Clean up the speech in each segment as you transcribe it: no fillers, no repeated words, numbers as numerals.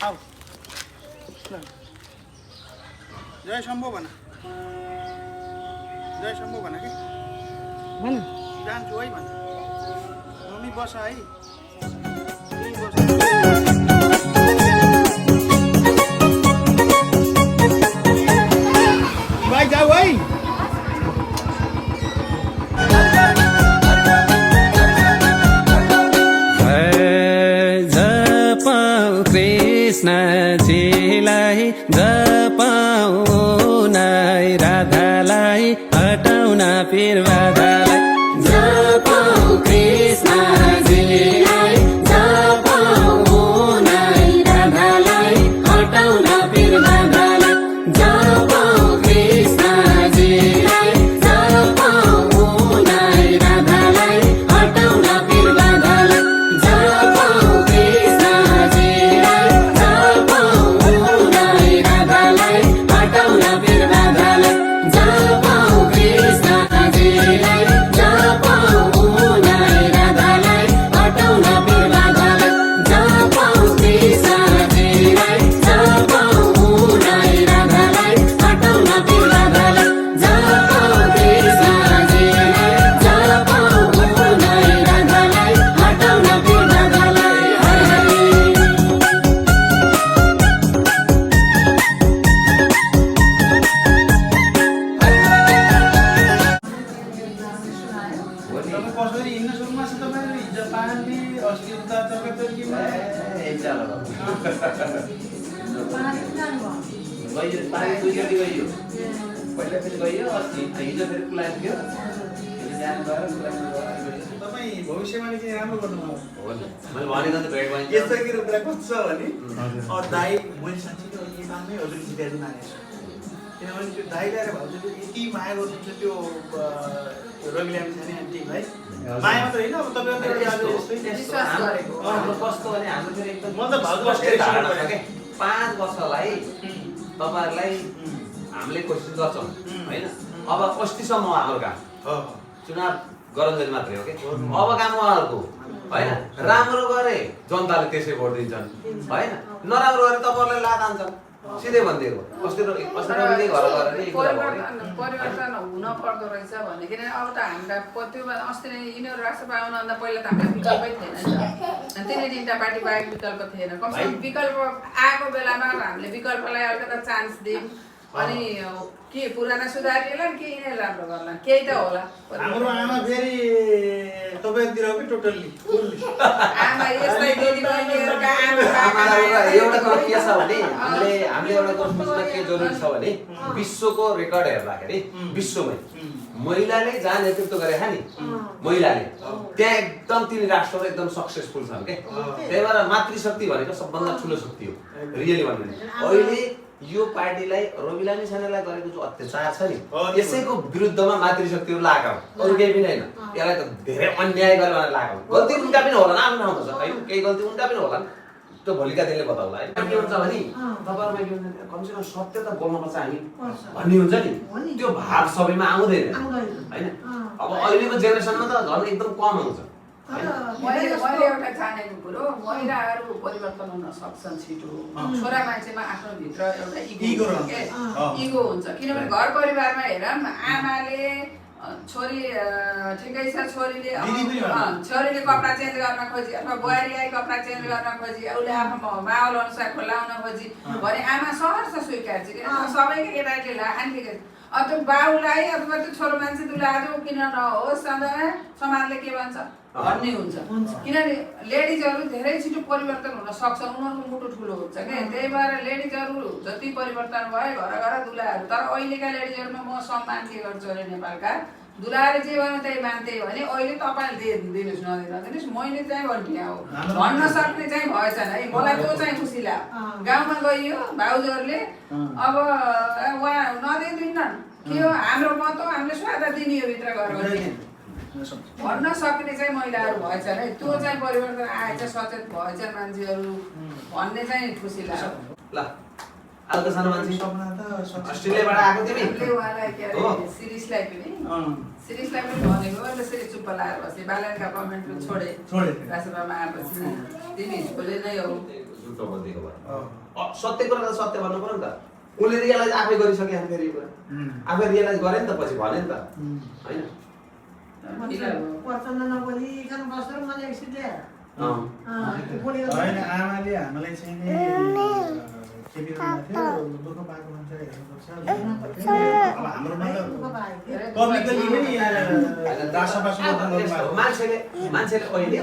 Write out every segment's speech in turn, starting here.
आऊ जय शम्भो भन जय शम्भो भन कि भन जान्छु है भन मम्मी बस है भाइ जाऊ है कृष्णजीलाई जपाऊ नै राधालाई हटाउन पीर बाधालाई जपाऊ कृष्णजीलाई जपाऊ नै राधालाई हटाउन पीर बाधालाई जपाऊ कृष्णजीलाई जपाऊ नै राधालाई हटाउन पीर बाधालाई जपाऊ कृष्णजीलाई जपाऊ नै राधालाई हटाउन पीर बाधालाई जपाऊ कृष्णजीलाई जपाऊ नै राधालाई हटाउन पीर बाधालाई जपाऊ कृष्णजीलाई जपाऊ नै राधालाई हटाउन पीर बाधालाई जपाऊ कृष्णजीलाई जपाऊ नै राधालाई हटाउन पीर बाधालाई तपाईँ कसरी हिँड्न सुरुमा छ तपाईँले हिजो पानी अस्ति उता चकचकीमा गयो पानी दुईचोटि गयो पहिला फेरि गयो अस्ति हिजो फेरि कुलाइन थियो जानु गएर कुलाइन गयो तपाईँ भविष्यवाणी चाहिँ राम्रो गर्नुभयो हो नि मैले भनेको त भेट भइन्छ यस्तो के कुरा कस्तो छ भने दाइ मैले साँच्चै यो काममै हजुर सिकाइदिनु मानेको छु किनभने त्यो दाइ ल्याएर भाउजूले यति माया गर्नुहुन्छ त्यो रविलामी छाने आन्टीलाई माया मात्र होइन अब तपाईँहरू आज यस्तै हाम्रो कस्तो भने हाम्रो फेरि एकदम म त भाउजूलाई कस्तो धारणा छ के 5 वर्षलाई तपाईहरुलाई हामीले कोसिस गर्छौं हैन अब अस्तिसम्म हाम्रो काम चुनाव गरन्जेल मात्रै हो के अब काम उहाँहरुको हैन राम्रो गरे जनताले त्यसै भोट दिन्छन् हैन नराम्रो गरे तपाईहरुलाई लात हान्छन् सिधै भन्दिएको अस्ति र अस्ति घर गरेर एक कुरा परिवर्तन हुन पर्दो रहेछ भने किन अब त हामीलाई त्यो अस्ति नै यिनीहरू राष्ट्रपति आउनुभन्दा पहिला त हामीलाई विकल्पै थिएन नि त तिनै तिनवटा पार्टी बाहेक विकल्प थिएन कमसेकम विकल्प आएको बेलामा हामीले विकल्पलाई अलिकति चान्स दियौँ अनि के पुराना सुधारिएला के यिनीहरू राम्रो गर्ला केही त होला हाम्रो आमा फेरि तपाईँतिरकै टोटल्ली आमा यस्तै दिदीबहिनीहरूका आमा एउटा कुरा के छ भने हामीले एउटा कुरा बुझ्न के जरुरी छ भने विश्वको रेकर्ड हेर्दाखेरि विश्वमै महिलाले जहाँ नेतृत्व गरेका नि महिलाले त्यहाँ एकदम तिनी राष्ट्रहरू एकदम सक्सेसफुल छन् के त्यही भएर मातृशक्ति भनेको सबभन्दा ठुलो शक्ति हो रियली भन्नु भने अहिले यो पार्टीलाई रविलामी छानेलाई गरेको जो अत्याचार छ नि यसैको विरुद्धमा मातृशक्तिहरू लागेका हुन् अरु केही पनि हैन यसलाई त धेरै अन्याय गरे भनेर लागेको गल्ती उनका पनि होला आफ्नो ठाउँमा छ हैन केही गल्ती उनका पनि होला त्यो भोलिका दिनले बताउला है के हुन्छ भने तपाईहरुमा के हुन्छ कमसे कम सत्य त बोल्नुपर्छ हामी भन्ने हुन्छ नि त्यो भाव सबैमा आउँदैन हैन अब अहिलेको जेनेरेसनमा त झन् एकदम कम आउँछ मैले एउटा जानेको कुरो महिलाहरू परिवर्तन हुन सक्छन् छिटो छोरा मान्छेमा आफ्नो भित्र एउटा इगो हुन्छ किनभने घर परिवारमा हेरौँ आमाले छोरी ठिकै छ छोरीले कपडा चेन्ज गर्न खोजी अथवा बुहारी आई कपडा चेन्ज गर्न खोजी उसले आफ्नो माहौल अनुसार खोलाउन खोजी भने आमा सहर्ष स्वीकार्छ किनभने सबैको केटाकेटीले लाखान्थ्यो अब त्यो बाउलाई अथवा त्यो छोरो मान्छे तुले आज किन नहोस् सधैँ समाजले के भन्छ भन्ने हुन्छ किनभने लेडिजहरू धेरै छिटो परिवर्तन हुन सक्छ उनीहरूको मुटु ठुलो हुन्छ क्या त्यही भएर लेडिजहरू जति परिवर्तन भयो घर घर दुलाहरू तर अहिलेका लेडिजहरूमा म सम्मान के गर्छु अरे नेपालका दुलाले जे भन्यो त्यही मान्थे भने अहिले तपाईँले दिनुहोस् नदिनुहोस् मैले चाहिँ भन्ने हो भन्न सक्ने चाहिँ भएछन् है मलाई त्यो चाहिँ खुसी लाग्यो गाउँमा गइयो भाउजूहरूले अब उहाँ नदिँदैनन् के हो हाम्रो मत हो हामीले स्वादा दिने हो भित्र घर भन्न सक्ने चाहिँ महिलाहरू भएछन् है त्यो चाहिँ परिवर्तन आएछ सचेत भएछन् मान्छेहरू भन्ने चाहिँ खुसी लाग्यो ल आजको सानो मान्छे अस्ट्रेलियाबाट आएको तिमी उहाँलाई के अरे सिरिसलाई पनि भनेको अन्त सिरिस चुप्प लाएर बसे बालनका कमेन्टहरू छोडे राष्ट्रसभामा आएपछि तिमी झोले नै हो सूत्र बनिदिएको भयो सत्य कुरा त सत्य भन्नु पर्यो नि त उसले रियलाइज आफै गरिसके फेरि यो कुरा आफै रियलाइज गरे नि त पछि भने नि त होइन पर्छन् नबोलिकन बसेर मैले एकछिन होइन आमाले हामीलाई चाहिँ नि के बिराउनु थियो दुःख पाएको मान्छे हेर्नुपर्छ अब हाम्रोमा त पब्लिकली नै दासपासो मान्छेले अहिले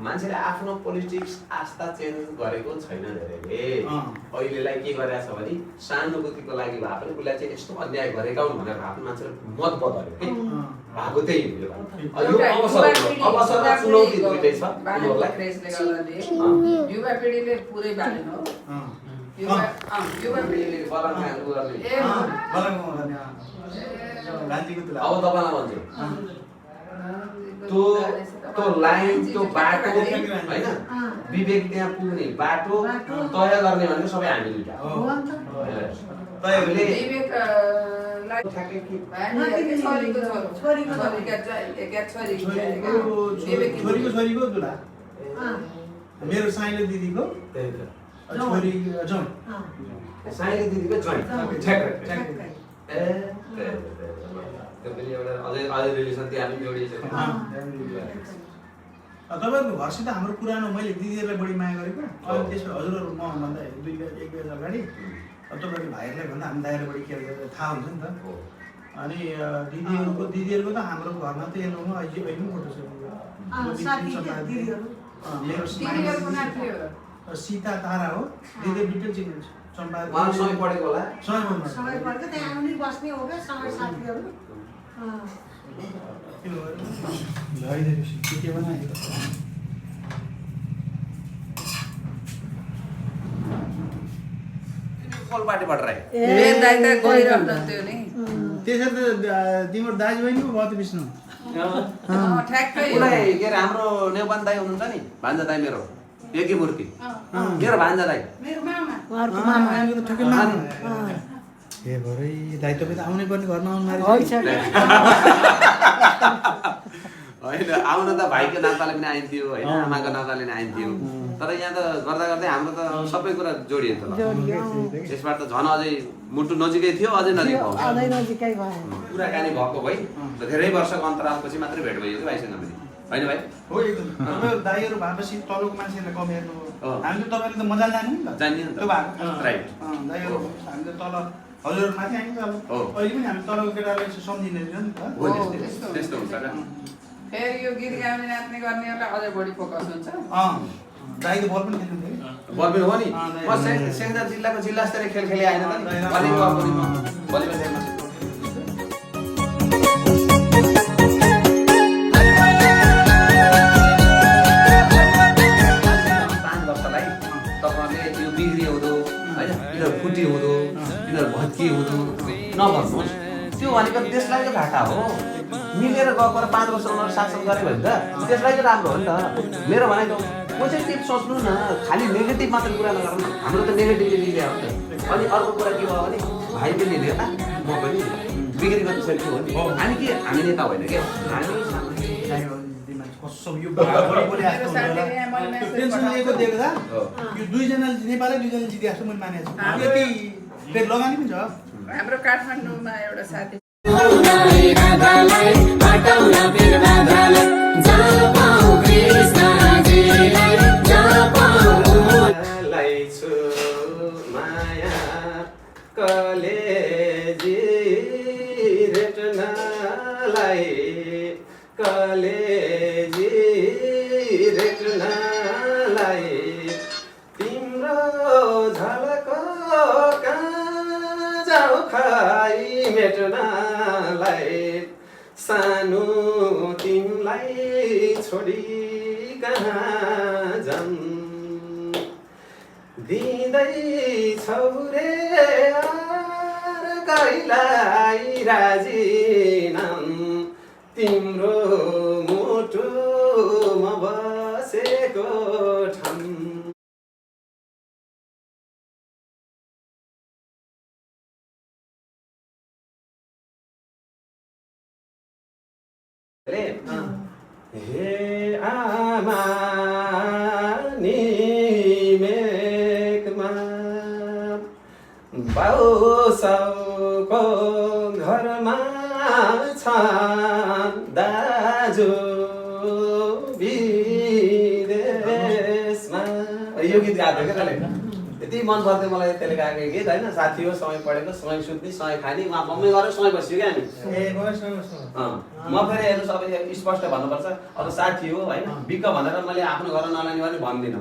मान्छेले आफ्नो पोलिटिक्स आस्था चेन्ज गरेको छैन धेरैले अहिलेलाई के गरेछ भने सहानुभूतिको लागि भए पनि उसलाई चाहिँ यस्तो अन्याय गरेका हुन् भनेर आफ्नो मान्छेले मत बदल्यो कि भएको त्यही हो यो अवसर र चुनौती दुइटै छ युवा पिँढीले पुरै बालेन हो युवा पिँढीले अब तपाईँलाई भन्छु त्यो लाइन त्यो बाटो होइन विवेक त्यहाँ पुग्ने बाटो तय गर्ने भनेको सबै हामीले छोरीको दुला मेरो साइलो दिदीको छोरी साइलो दिदीको तपाईँको घरसित हाम्रो पुरानो मैले दिदीहरूलाई बढी माया गरेको अनि त्यसमा हजुरहरू म भन्दा एक वर्ष अगाडि तपाईँको भाइहरूलाई भन्दा हामी दाइहरूलाई बढी केयर गरेर थाहा हुन्छ नि त अनि दिदीहरूको त हाम्रो घरमा त हेर्नुमा अहिले पनि फोटो छ सीता तारा हो दिदी डिटेल चिन्नुहुन्छ सँगै पढेको होला सँगै पढ्यो त्यहाँ आउने बस्ने हो क्या सँगै साथीहरू कोलपाटीबाट राई त्यसरी त तिम्रो दाजुभाइ नि भयो त विष्णु उसलाई के अरे हाम्रो नेवान दाई हुनुहुन्छ नि भान्जा दाई मेरो एकी मूर्ति मेरो भान्जा दाई ए भरै दाइ तपाईँ त आउनै पर्ने घरमा आउनु होइन आउन त भाइको नाताले पनि आइन्थ्यो होइन आमाको नाताले पनि आइन्थ्यो तर यहाँ त गर्दा गर्दै हाम्रो त सबै कुरा जोडियो त त्यसबाट त झन् अझै मुटु नजिकै थियो अझै नजिकै भयो कुराकानी भएको भाइ धेरै वर्षको अन्तरालपछि मात्रै भेट भयो कि भाइसँग पनि होइन भाइ हो एकदम तपाईँ दाइहरू भएपछि तलको मान्छेहरूलाई कम हेर्नु हामीले तपाईँले त मजाले जानु नि त जान्यो त्यो भएको राइट दाइहरू हामीले तल हजुर माथि आइन्छ अब अहिले पनि हामी तलको केटालाई सम्झिँदैन नि त त्यस्तो हुन्छ क्या फेरि यो गीत गाउने नाच्ने गर्ने एउटा अझै बढी फोकस हुन्छ दाइ त बल पनि खेल्नु थियो बल पनि हो नि म सेन्जर जिल्लाको जिल्ला स्तरीय खेल खेले आएन त नि भलिबल फुटी हुँदो यिनीहरू भत्की हुँदो नभन्नुहोस् त्यो भनेको देशलाई त घाटा हो मिलेर गएको 5 वर्ष उनीहरू शासन गऱ्यो भने त त्यसलाई त राम्रो हो नि त मेरो भनेको पोजिटिभ सोच्नु न खालि नेगेटिभ मात्र कुरा नगर्नु हाम्रो त नेगेटिभली लिएर हो नि अनि अर्को कुरा के भयो भने भाइ पनि नेता म पनि बिक्री गर्न सक्छु हो नि हामी नेता होइन क्या टेन्सन लिएको देख्दा यो दुईजना नेपाली दुईजना जिते जस्तो मैले मानेको छु यति ब्रेक लगानी पनि छ हाम्रो काठमाडौँमा एउटा साथी तिम्रो झलक कहाँ जाऊ खाइ मेट्नलाई सानो तिमलाई छोडी कहाँ जाऊँ दिँदैछौ रे अर्कैलाई राजीनाम तिम्रो मुटुमा बसेको ठाउँ हे आमा नि बाउ साउको घरमा छन् दाजु विदेशमा। यो गीत गाएको थियो क्या त्यसले, यति मन पर्थ्यो मलाई त्यसले गाएको गीत होइन। साथी हो, सँगै पढेको, सँगै सुत्ने, सँगै खाने, उहाँ मम्मी गरेर सँगै बस्यो क्या हामी। म फेरि हेर्नु सबै स्पष्ट भन्नुपर्छ, अब साथी हो होइन, बिक्क भनेर मैले आफ्नो घर नलाने भने भन्दिनँ।